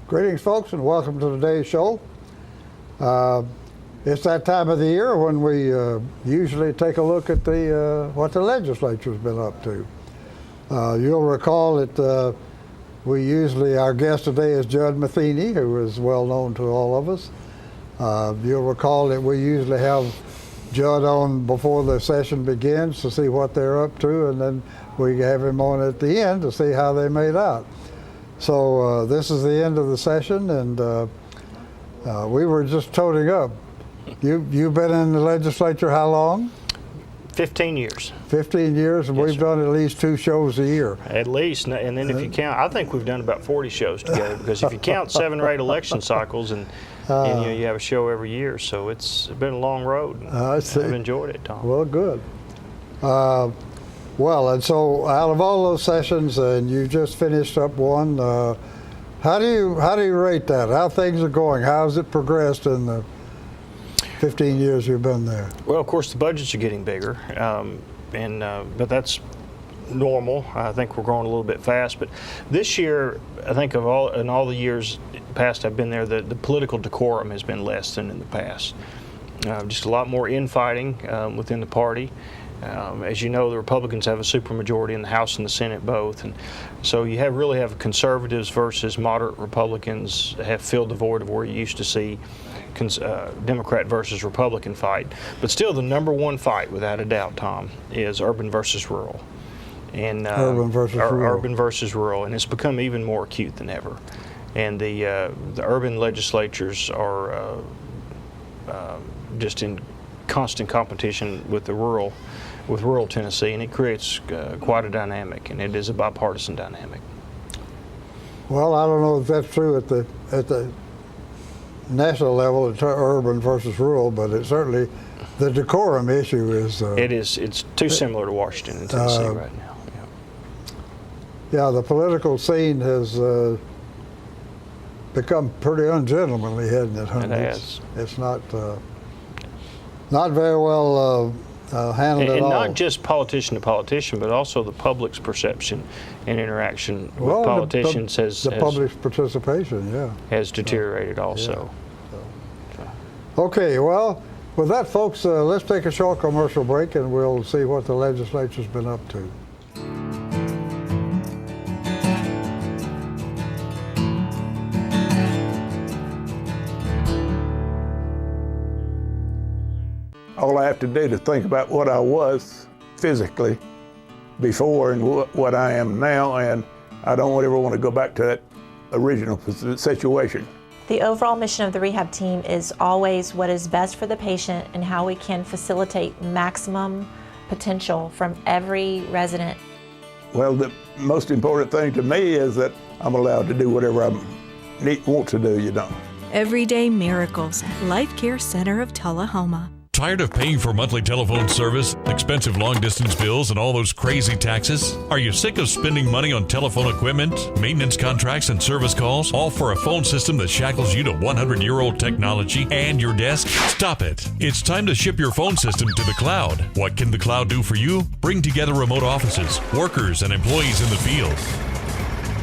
Greetings, folks, and welcome to today's show. It's that time of the year when we usually take a look at what the legislature's been up to. You'll recall that our guest today is Judd Matheny, who is well known to all of us. You'll recall that we usually have Judd on before the session begins to see what they're up to, and then we have him on at the end to see how they made out. So this is the end of the session, and we were just toting up. You've been in the legislature how long? 15 years. 15 years, and Yes, we've sir. done at least 2 shows a year. At least, and then if you count, I think we've done about 40 shows together, because if you count 7 or 8 election cycles, and you have a show every year, so it's been a long road. I see. I've enjoyed it, Tom. Well, good. Well, and so out of all those sessions, and you just finished up one, how do you rate that? How things are going? How has it progressed in the 15 years you've been there? Well, of course, the budgets are getting bigger, but that's normal. I think we're growing a little bit fast. But this year, I think in all the years past I've been there, the political decorum has been less than in the past. Just a lot more infighting within the party. As you know, the Republicans have a supermajority in the House and the Senate both, and so you really have conservatives versus moderate Republicans have filled the void of where you used to see Democrat versus Republican fight. But still, the number one fight, without a doubt, Tom, is urban versus rural. And urban versus rural, and it's become even more acute than ever. And the urban legislatures are just in constant competition with rural Tennessee, and it creates quite a dynamic, and it is a bipartisan dynamic. Well, I don't know if that's true at the national level, it's urban versus rural, but it certainly, the decorum issue is. It's too similar to Washington and Tennessee right now. Yeah, the political scene has become pretty ungentlemanly, hasn't it, honey? It has. It's not very well handled at all. And not just politician to politician, but also the public's perception and interaction with politicians the public's participation, has deteriorated also. Yeah. Okay, well, with that, folks, let's take a short commercial break, and we'll see what the legislature's been up to. All I have to do to think about what I was physically before and what I am now, and I don't ever want to go back to that original situation. The overall mission of the rehab team is always what is best for the patient and how we can facilitate maximum potential from every resident. Well, the most important thing to me is that I'm allowed to do whatever I want to do, Everyday Miracles, Life Care Center of Tullahoma. Tired of paying for monthly telephone service, expensive long-distance bills, and all those crazy taxes? Are you sick of spending money on telephone equipment, maintenance contracts, and service calls, all for a phone system that shackles you to 100-year-old technology and your desk? Stop it. It's time to ship your phone system to the cloud. What can the cloud do for you? Bring together remote offices, workers, and employees in the field.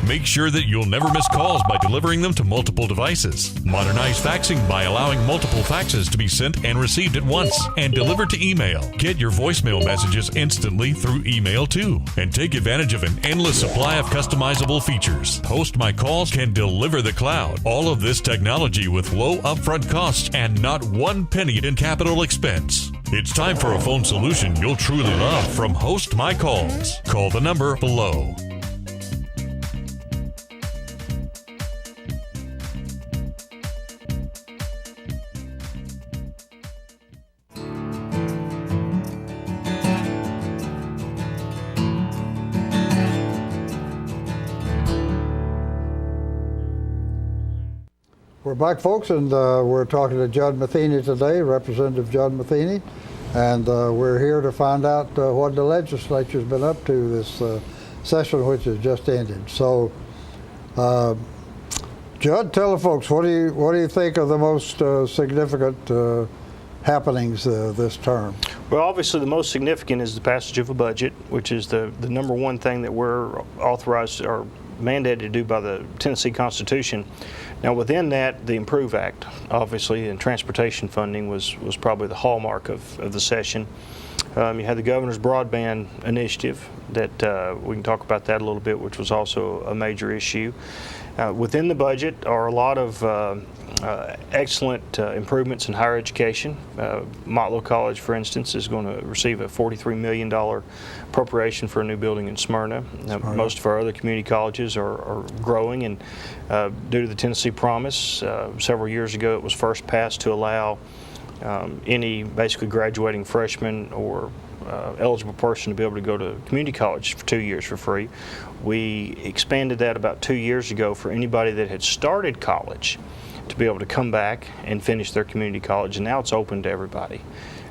Make sure that you'll never miss calls by delivering them to multiple devices. Modernize faxing by allowing multiple faxes to be sent and received at once, and delivered to email. Get your voicemail messages instantly through email too, and take advantage of an endless supply of customizable features. Host My Calls can deliver the cloud. All of this technology with low upfront costs and not one penny in capital expense. It's time for a phone solution you'll truly love from Host My Calls. Call the number below. We're back, folks, and we're talking to Judd Matheny today, Representative Judd Matheny, and we're here to find out what the legislature's been up to this session, which has just ended. So, Judd, tell the folks, what do you think are the most significant happenings this term? Well, obviously the most significant is the passage of a budget, which is the number one thing that we're authorized or mandated to do by the Tennessee Constitution. Now within that, the Improve Act, obviously, and transportation funding was probably the hallmark of the session. You had the governor's broadband initiative that we can talk about that a little bit, which was also a major issue. Within the budget are a lot of excellent improvements in higher education. Motlow College, for instance, is going to receive a $43 million appropriation for a new building in Smyrna. Most of our other community colleges are growing, and due to the Tennessee Promise, several years ago it was first passed to allow any basically graduating freshman or eligible person to be able to go to community college for 2 years for free. We expanded that about 2 years ago for anybody that had started college to be able to come back and finish their community college, and now it's open to everybody.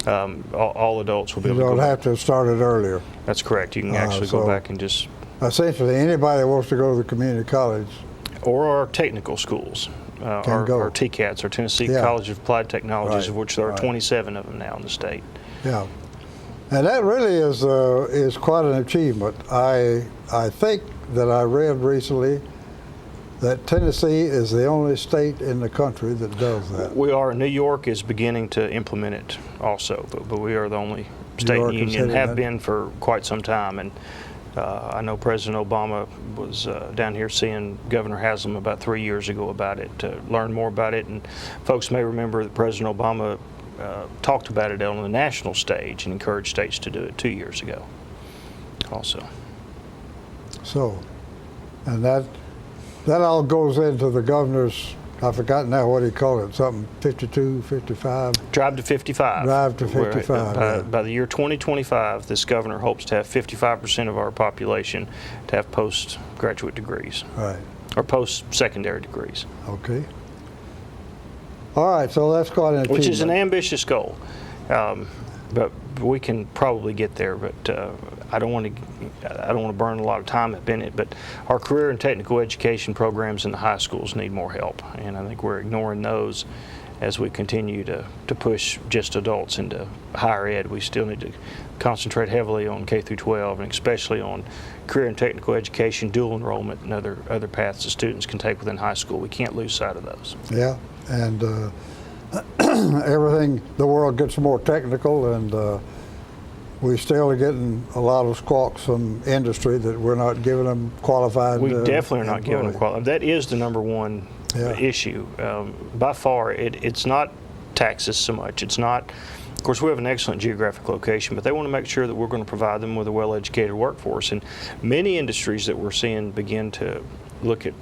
All adults will be able to go. You don't have to start it earlier. That's correct. You can actually go back and just... Essentially, anybody that wants to go to the community college. Or our technical schools. Our TCATs, our Tennessee College of Applied Technologies, of which there are 27 of them now in the state. Yeah. And that really is quite an achievement. I think that I read recently that Tennessee is the only state in the country that does that. We are. New York is beginning to implement it also, but we are the only state in the union, have been for quite some time. And I know President Obama was down here seeing Governor Haslam about 3 years ago about it, to learn more about it. And folks may remember that President Obama talked about it on the national stage and encouraged states to do it 2 years ago also. So, and that all goes into the governor's, I've forgotten now what he called it, something 52, 55? Drive to 55. Drive to 55. By the year 2025, this governor hopes to have 55% of our population to have postgraduate degrees. Right. Or post-secondary degrees. Okay. All right, so that's quite an achievement. Which is an ambitious goal. But we can probably get there, but I don't want to burn a lot of time in it. But our career and technical education programs in the high schools need more help, and I think we're ignoring those as we continue to push just adults into higher ed. We still need to concentrate heavily on K through 12, and especially on career and technical education, dual enrollment, and other paths that students can take within high school. We can't lose sight of those. Yeah, and everything, the world gets more technical, and we still are getting a lot of squawks from industry that we're not giving them qualified. We definitely are not giving them qualified. That is the number one issue. By far, it's not taxes so much. It's not, of course, we have an excellent geographic location, but they want to make sure that we're going to provide them with a well-educated workforce. And many industries that we're seeing begin to look at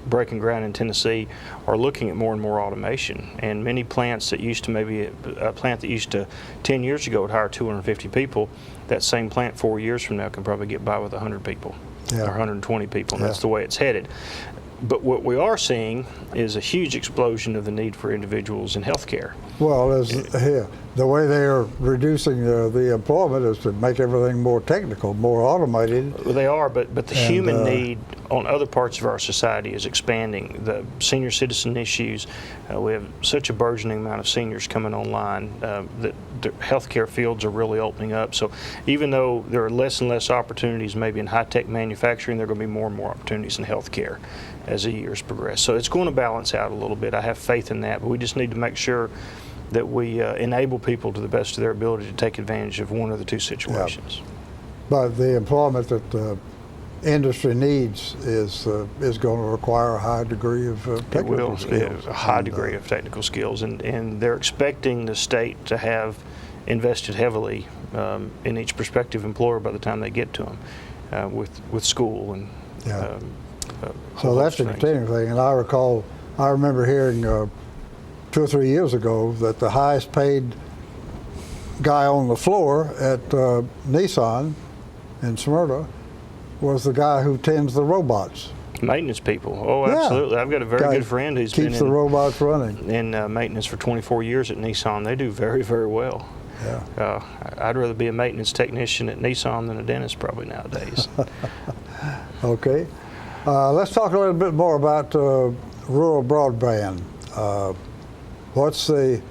breaking ground in Tennessee are looking at more and more automation, and many plants that used to, maybe a plant that used to 10 years ago would hire 250 people, that same plant 4 years from now can probably get by with 100 people or 120 people, and that's the way it's headed. But what we are seeing is a huge explosion of the need for individuals in healthcare. Well, the way they are reducing the employment is to make everything more technical, more automated. They are, but the human need on other parts of our society is expanding. The senior citizen issues, we have such a burgeoning amount of seniors coming online that the healthcare fields are really opening up. So even though there are less and less opportunities maybe in high-tech manufacturing, there are going to be more and more opportunities in healthcare as the years progress. So it's going to balance out a little bit. I have faith in that, but we just need to make sure that we enable people to the best of their ability to take advantage of one of the two situations. Yeah. But the employment that the industry needs is going to require a high degree of technical skills. A high degree of technical skills, and they're expecting the state to have invested heavily in each prospective employer by the time they get to them with school and so that's the continuing thing. And I remember hearing 2 or 3 years ago that the highest paid guy on the floor at Nissan in Smyrna was the guy who tends the robots. Maintenance people. Oh, absolutely. I've got a very good friend who's been keeps the robots running in maintenance for 24 years at Nissan. They do very, very well. Yeah. I'd rather be a maintenance technician at Nissan than a dentist probably nowadays. Okay. Let's talk a little bit more about rural broadband. What's the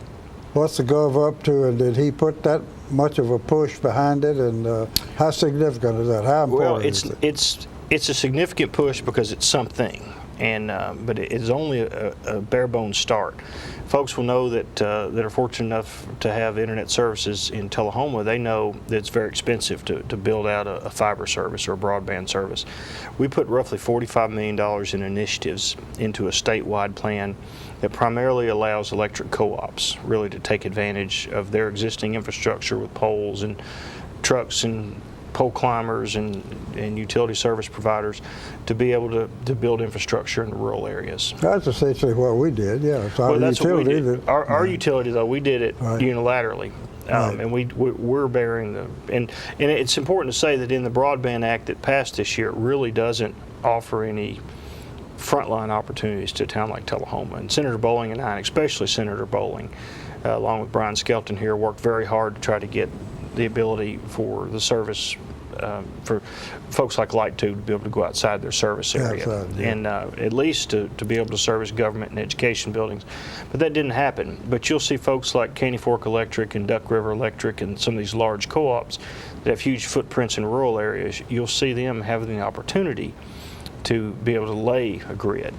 Gov up to, and did he put that much of a push behind it, and how significant is that? How important is it? It's a significant push because it's something, and but it is only a bare bones start. Folks will know that that are fortunate enough to have internet services in Tullahoma. They know that it's very expensive to build out a fiber service or a broadband service. We put roughly $45 million in initiatives into a statewide plan that primarily allows electric co-ops really to take advantage of their existing infrastructure with poles and trucks and pole climbers and utility service providers to be able to build infrastructure in rural areas. That's essentially what we did, yeah. So Well, that's what we did. that- Our utility, though, we did it Right. unilaterally. Right. And we're bearing the, and it's important to say that in the Broadband Act that passed this year, it really doesn't offer any frontline opportunities to a town like Tullahoma. And Senator Bowling and I, and especially Senator Bowling, along with Brian Skelton here, worked very hard to try to get the ability for the service for folks like Light 2 to be able to go outside their service area, Outside, yeah. and at least to be able to service government and education buildings. But that didn't happen. But you'll see folks like Caney Fork Electric and Duck River Electric and some of these large co-ops that have huge footprints in rural areas. You'll see them having the opportunity to be able to lay a grid.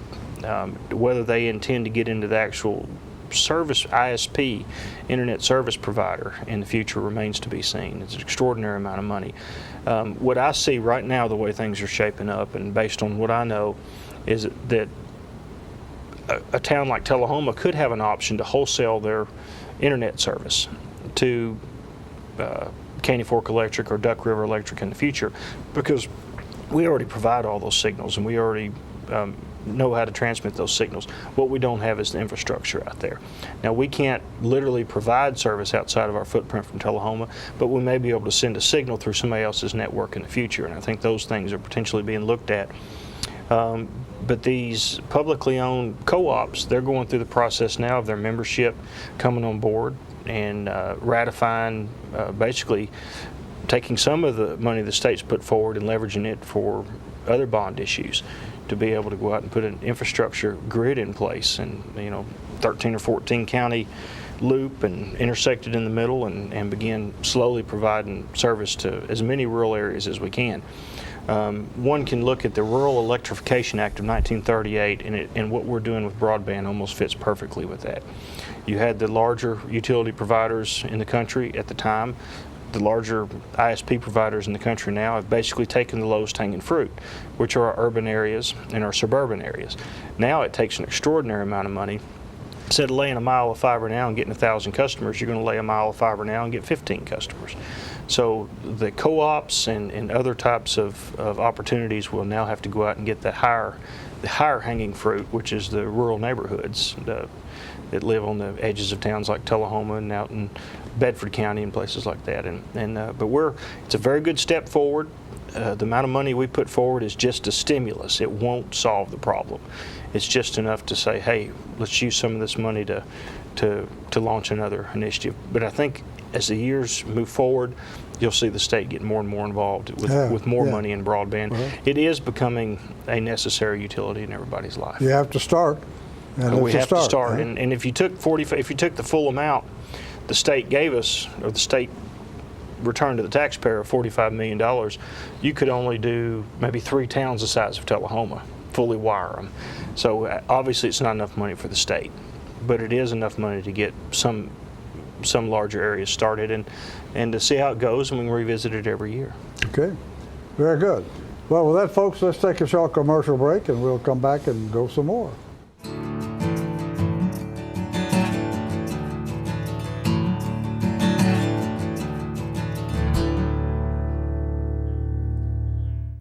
Whether they intend to get into the actual service ISP, internet service provider, in the future remains to be seen. It's an extraordinary amount of money. What I see right now, the way things are shaping up, and based on what I know, is that a town like Tullahoma could have an option to wholesale their internet service to Caney Fork Electric or Duck River Electric in the future, because we already provide all those signals and we already know how to transmit those signals. What we don't have is the infrastructure out there. Now, we can't literally provide service outside of our footprint from Tullahoma, but we may be able to send a signal through somebody else's network in the future, and I think those things are potentially being looked at. But these publicly owned co-ops, they're going through the process now of their membership coming on board and ratifying, basically taking some of the money the state's put forward and leveraging it for other bond issues to be able to go out and put an infrastructure grid in place, and 13 or 14 county loop and intersected in the middle, and begin slowly providing service to as many rural areas as we can. One can look at the Rural Electrification Act of 1938, and what we're doing with broadband almost fits perfectly with that. You had the larger utility providers in the country at the time. The larger ISP providers in the country now have basically taken the lowest hanging fruit, which are our urban areas and our suburban areas. Now it takes an extraordinary amount of money. Instead of laying a mile of fiber now and getting 1,000 customers, you're going to lay a mile of fiber now and get 15 customers. So the co-ops and other types of opportunities will now have to go out and get the higher hanging fruit, which is the rural neighborhoods that live on the edges of towns like Tullahoma and out in Bedford County and places like that. But it's a very good step forward. The amount of money we put forward is just a stimulus. It won't solve the problem. It's just enough to say, hey, let's use some of this money to launch another initiative. But I think as the years move forward, you'll see the state get more and more involved with more money in broadband. It is becoming a necessary utility in everybody's life. You have to start. And We have to start. Huh? And if you took the full amount the state gave us, or the state returned to the taxpayer of $45 million, you could only do maybe 3 towns the size of Tullahoma, fully wire them. So obviously it's not enough money for the state, but it is enough money to get some larger areas started and to see how it goes, and we can revisit it every year. Okay, very good. Well, with that, folks, let's take a short commercial break and we'll come back and go some more.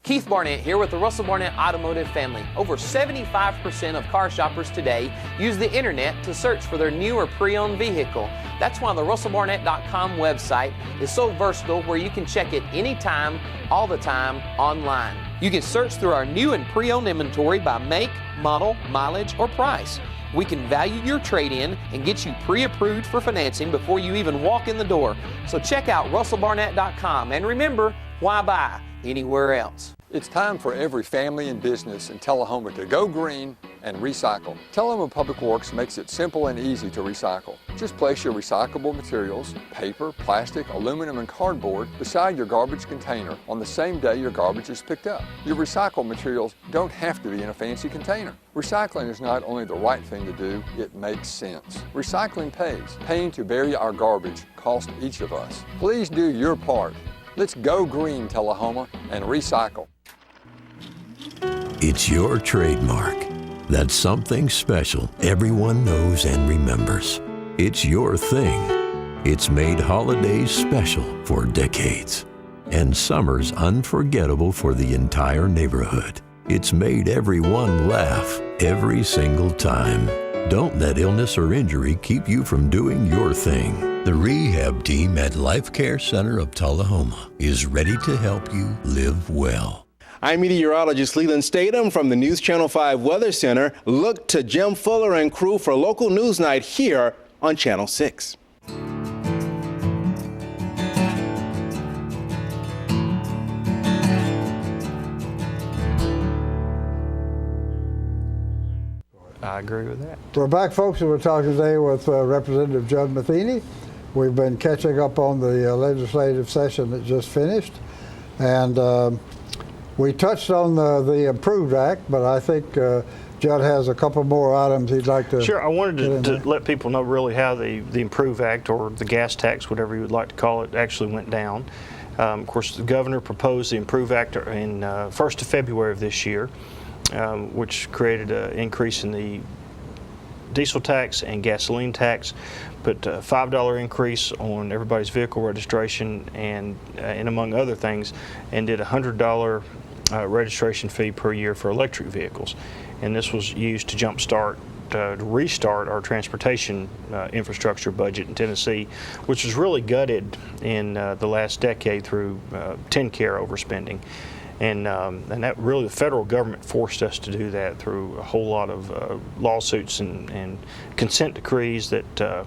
Keith Barnett here with the Russell Barnett Automotive family. Over 75% of car shoppers today use the internet to search for their new or pre-owned vehicle. That's why the RussellBarnett.com website is so versatile, where you can check it anytime, all the time, online. You can search through our new and pre-owned inventory by make, model, mileage, or price. We can value your trade-in and get you pre-approved for financing before you even walk in the door. So check out RussellBarnett.com, and remember, why buy anywhere else? It's time for every family and business in Tullahoma to go green and recycle. Tullahoma Public Works makes it simple and easy to recycle. Just place your recyclable materials, paper, plastic, aluminum, and cardboard beside your garbage container on the same day your garbage is picked up. Your recycled materials don't have to be in a fancy container. Recycling is not only the right thing to do, it makes sense. Recycling pays. Paying to bury our garbage costs each of us. Please do your part. Let's go green, Tullahoma, and recycle. It's your trademark. That's something special everyone knows and remembers. It's your thing. It's made holidays special for decades and summers unforgettable for the entire neighborhood. It's made everyone laugh every single time. Don't let illness or injury keep you from doing your thing. The rehab team at Life Care Center of Tullahoma is ready to help you live well. I'm meteorologist Leland Statham from the News Channel 5 Weather Center. Look to Jim Fuller and crew for local news night here on Channel 6. I agree with that. We're back, folks, and we're talking today with Representative Judd Matheny. We've been catching up on the legislative session that just finished, and we touched on the Improved Act, but I think Judd has a couple more items he'd like to. Sure, I wanted to let people know really how the Improve Act, or the gas tax, whatever you would like to call it, actually went down. Of course, the governor proposed the Improve Act in 1st of February of this year, which created an increase in the diesel tax and gasoline tax, but a $5 increase on everybody's vehicle registration, and among other things, and did a $100 registration fee per year for electric vehicles. And this was used to to restart our transportation infrastructure budget in Tennessee, which was really gutted in the last decade through TennCare overspending. And that really, the federal government forced us to do that through a whole lot of lawsuits and consent decrees that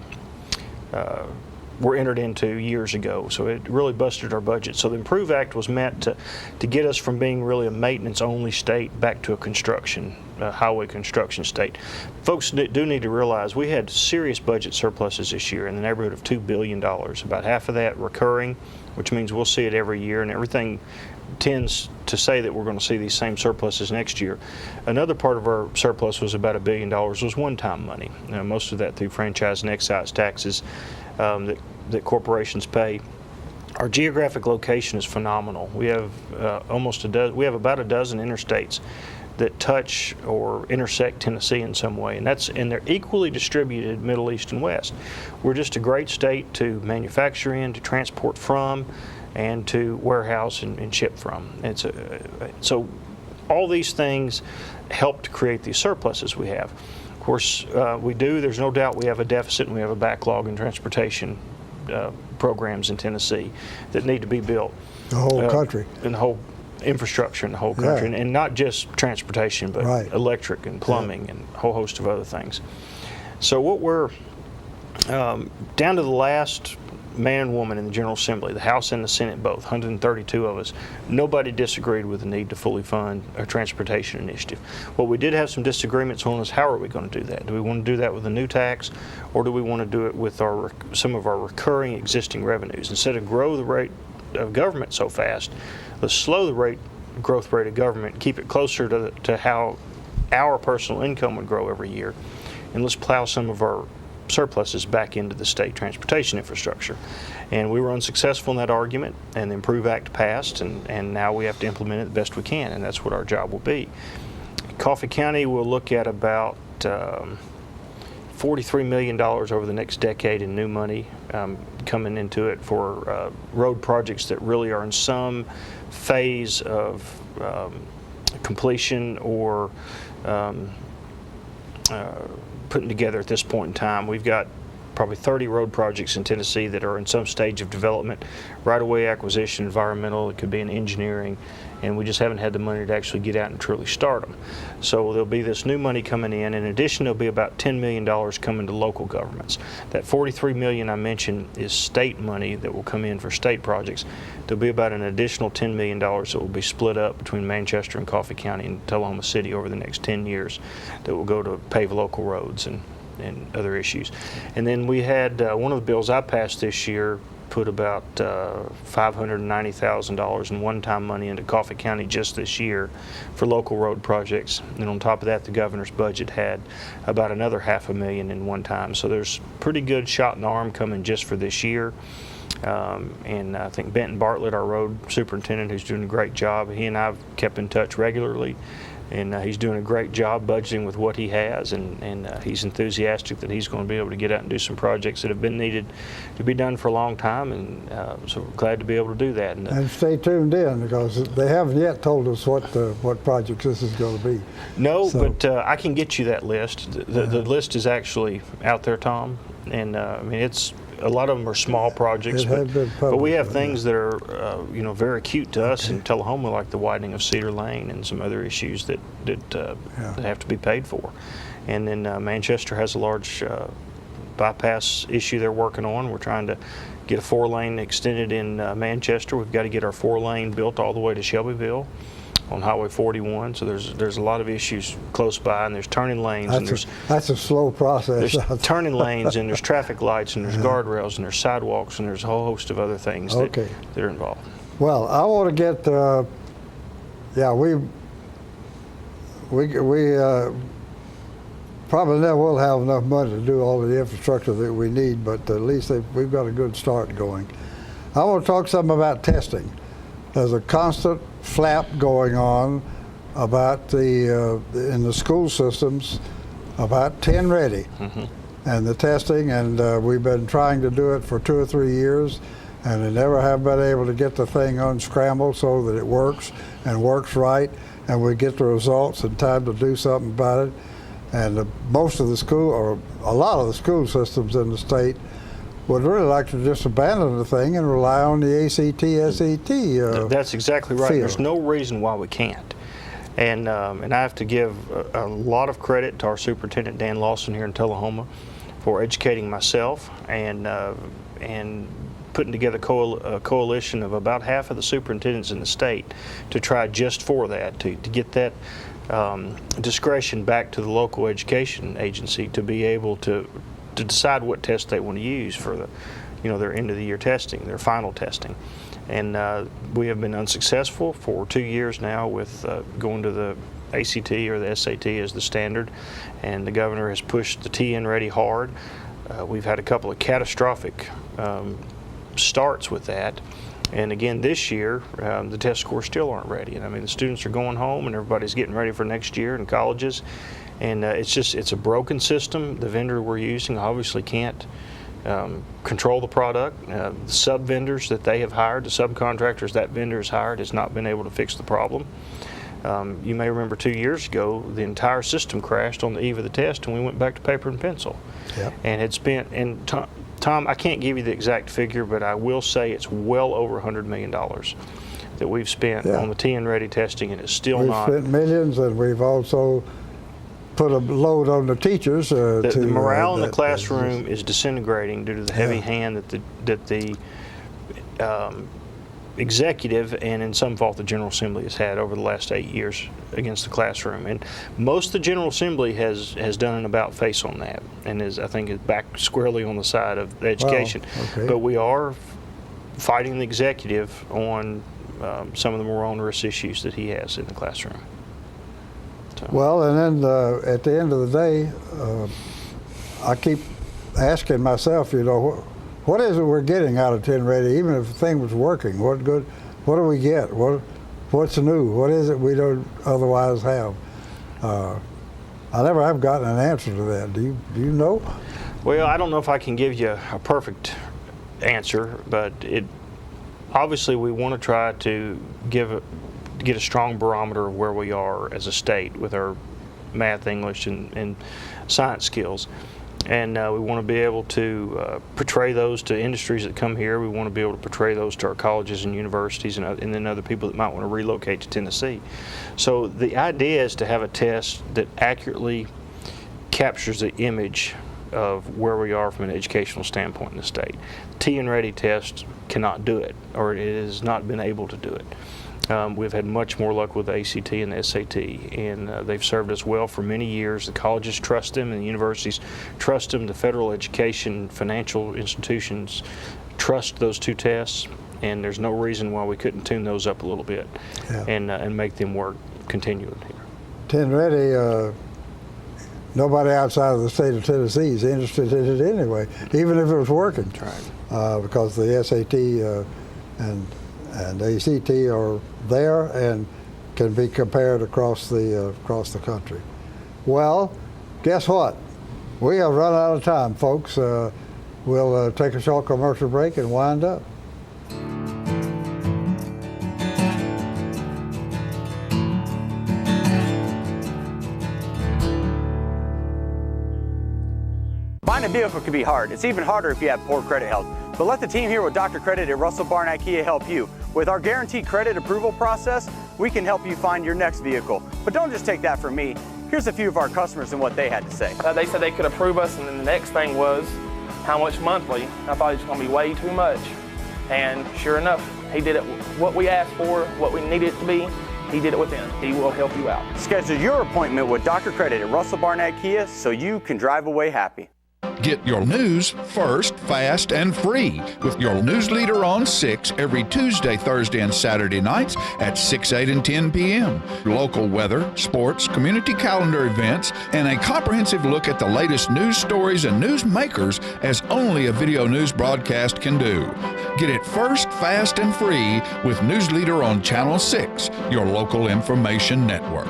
were entered into years ago. So it really busted our budget. So the Improve Act was meant to get us from being really a maintenance-only state back to a construction, highway construction state. Folks do need to realize we had serious budget surpluses this year in the neighborhood of $2 billion. About half of that recurring, which means we'll see it every year, and everything tends to say that we're going to see these same surpluses next year. Another part of our surplus was about $1 billion was one-time money. Most of that through franchise and excise taxes that corporations pay. Our geographic location is phenomenal. We have we have about a dozen interstates that touch or intersect Tennessee in some way, and they're equally distributed Middle East and West. We're just a great state to manufacture in, to transport from, and to warehouse and ship from. So all these things help to create these surpluses we have. Of course, there's no doubt we have a deficit and we have a backlog in transportation programs in Tennessee that need to be built. The whole country. And the whole infrastructure in the whole country. And not just transportation, but electric and plumbing and a whole host of other things. So what we're down to the last man and woman in the General Assembly, the House and the Senate both, 132 of us, nobody disagreed with the need to fully fund a transportation initiative. What we did have some disagreements on is how are we going to do that? Do we want to do that with a new tax, or do we want to do it with some of our recurring existing revenues? Instead of grow the rate of government so fast, let's slow the growth rate of government, keep it closer to how our personal income would grow every year, and let's plow some of our surpluses back into the state transportation infrastructure. And we were unsuccessful in that argument, and the Improve Act passed, and now we have to implement it the best we can, and that's what our job will be. Coffee County will look at about $43 million over the next decade in new money coming into it for road projects that really are in some phase of completion or putting together at this point in time. We've got probably 30 road projects in Tennessee that are in some stage of development, right-of-way acquisition, environmental, it could be in engineering, and we just haven't had the money to actually get out and truly start them. So there'll be this new money coming in. In addition, there'll be about $10 million coming to local governments. That $43 million I mentioned is state money that will come in for state projects. There'll be about an additional $10 million that will be split up between Manchester and Coffee County and Tullahoma City over the next 10 years that will go to pave local roads and other issues. And then we had one of the bills I passed this year put about $590,000 in one-time money into Coffee County just this year for local road projects. And on top of that, the governor's budget had about another $500,000 in one time. So there's pretty good shot in the arm coming just for this year. And I think Benton Bartlett, our road superintendent, who's doing a great job, he and I have kept in touch regularly. And he's doing a great job budgeting with what he has, and he's enthusiastic that he's going to be able to get out and do some projects that have been needed to be done for a long time, and so we're glad to be able to do that. And stay tuned in, because they haven't yet told us what projects this is going to be. No, so, but I can get you that list. The list is actually out there, Tom, and I mean, it's a lot of them are small projects, but we have things that are very acute to us in Tullahoma, like the widening of Cedar Lane and some other issues that have to be paid for. And then Manchester has a large bypass issue they're working on. We're trying to get a 4-lane extended in Manchester. We've got to get our 4-lane built all the way to Shelbyville on Highway 41. So there's a lot of issues close by, and there's turning lanes. That's a slow process. There's turning lanes, and there's traffic lights, and there's guardrails, and there's sidewalks, and there's a whole host of other things that are involved. Well, I want to get, we probably never will have enough money to do all of the infrastructure that we need, but at least we've got a good start going. I want to talk something about testing. There's a constant flap going on about in the school systems about 10 ready and the testing, and we've been trying to do it for 2 or 3 years, and they never have been able to get the thing unscrambled so that it works and works right, and we get the results in time to do something about it. And most of the school, or a lot of the school systems in the state, would really like to just abandon the thing and rely on the ACT, SAT. That's exactly right. field. There's no reason why we can't. And I have to give a lot of credit to our superintendent, Dan Lawson, here in Tullahoma, for educating myself and putting together a coalition of about half of the superintendents in the state to try just for that, to get that discretion back to the local education agency to be able to decide what test they want to use for their end of the year testing, their final testing. And we have been unsuccessful for 2 years now with going to the ACT or the SAT as the standard, and the governor has pushed the TN Ready hard. We've had a couple of catastrophic starts with that, and again this year the test scores still aren't ready. And I mean, the students are going home and everybody's getting ready for next year in colleges, and it's a broken system. The vendor we're using obviously can't control the product. The sub vendors that they have hired, the subcontractors that vendor has hired, has not been able to fix the problem. You may remember 2 years ago, the entire system crashed on the eve of the test, and we went back to paper and pencil. Yep. And it's been, and Tom, I can't give you the exact figure, but I will say it's well over $100 million that we've spent on the TN Ready testing, and it's still not. We've spent millions, and we've also put a load on the teachers. The morale in the classroom is disintegrating due to the heavy hand that the executive, and in some fault the General Assembly, has had over the last 8 years against the classroom. And most of the General Assembly has done an about face on that, and I think is back squarely on the side of education. Wow. But we are fighting the executive on some of the more onerous issues that he has in the classroom. So. Well, and then at the end of the day, I keep asking myself, what is it we're getting out of 10 Ready? Even if the thing was working, what do we get? What's new? What is it we don't otherwise have? I never have gotten an answer to that. Do you know? Well, I don't know if I can give you a perfect answer, but obviously we want to try to get a strong barometer of where we are as a state with our math, English, and science skills. And we want to be able to portray those to industries that come here. We want to be able to portray those to our colleges and universities and then other people that might want to relocate to Tennessee. So the idea is to have a test that accurately captures the image of where we are from an educational standpoint in the state. T and Ready test cannot do it, or it has not been able to do it. We've had much more luck with the ACT and the SAT, and they've served us well for many years. The colleges trust them, and the universities trust them. The federal education financial institutions trust those two tests, and there's no reason why we couldn't tune those up a little bit and make them work continually here. T and Ready, nobody outside of the state of Tennessee is interested in it anyway, even if it was working. Right. Because the SAT and ACT are there and can be compared across the country. Well, guess what? We have run out of time, folks. We'll take a short commercial break and wind up. Buying a vehicle can be hard. It's even harder if you have poor credit health. But let the team here with Dr. Credit at Russell Barnett Kia help you. With our guaranteed credit approval process, we can help you find your next vehicle. But don't just take that from me. Here's a few of our customers and what they had to say. They said they could approve us, and then the next thing was how much monthly. I thought it was going to be way too much. And sure enough, he did it what we asked for, what we needed it to be. He did it within. He will help you out. Schedule your appointment with Dr. Credit at Russell Barnett Kia so you can drive away happy. Get your news first, fast, and free with your news leader on 6 every Tuesday, Thursday, and Saturday nights at 6, 8, and 10 p.m. Local weather, sports, community calendar events, and a comprehensive look at the latest news stories and news makers as only a video news broadcast can do. Get it first, fast, and free with News Leader on Channel 6, your local information network.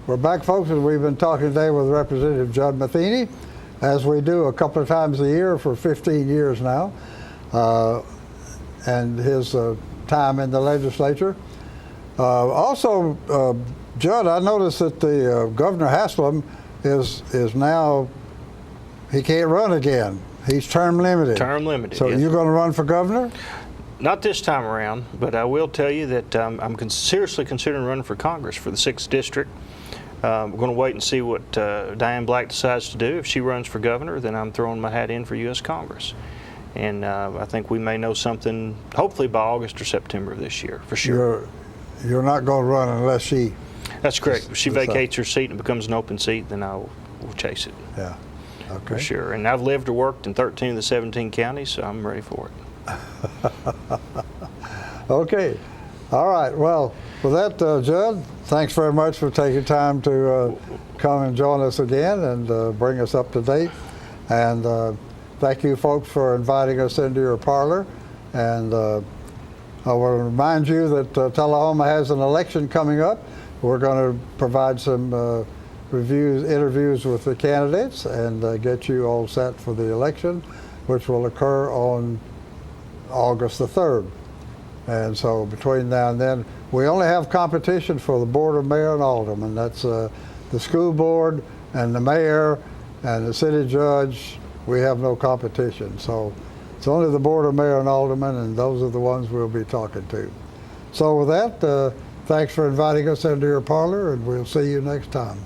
We're back, folks, and we've been talking today with Representative Judd Matheny, as we do a couple of times a year for 15 years now, and his time in the legislature. Also, Judd, I noticed that the Governor Haslam is now, he can't run again. He's term limited. Term limited. So yes. you're going to run for governor? Not this time around, but I will tell you that I'm seriously considering running for Congress for the 6th District. We're going to wait and see what Diane Black decides to do. If she runs for governor, then I'm throwing my hat in for U.S. Congress. And I think we may know something, hopefully by August or September of this year, for sure. You're not going to run unless she... That's correct. If she vacates her seat and becomes an open seat, then we'll chase it. Yeah, okay. For sure. And I've lived or worked in 13 of the 17 counties, so I'm ready for it. Okay. All right. Well, with that, Judd, thanks very much for taking time to come and join us again and bring us up to date. And thank you, folks, for inviting us into your parlor. And I will remind you that Tullahoma has an election coming up. We're going to provide some interviews with the candidates and get you all set for the election, which will occur on August the 3rd. And so between now and then, we only have competition for the Board of Mayor and Alderman. That's the school board and the mayor and the city judge. We have no competition. So it's only the Board of Mayor and Alderman, and those are the ones we'll be talking to. So with that, thanks for inviting us into your parlor, and we'll see you next time.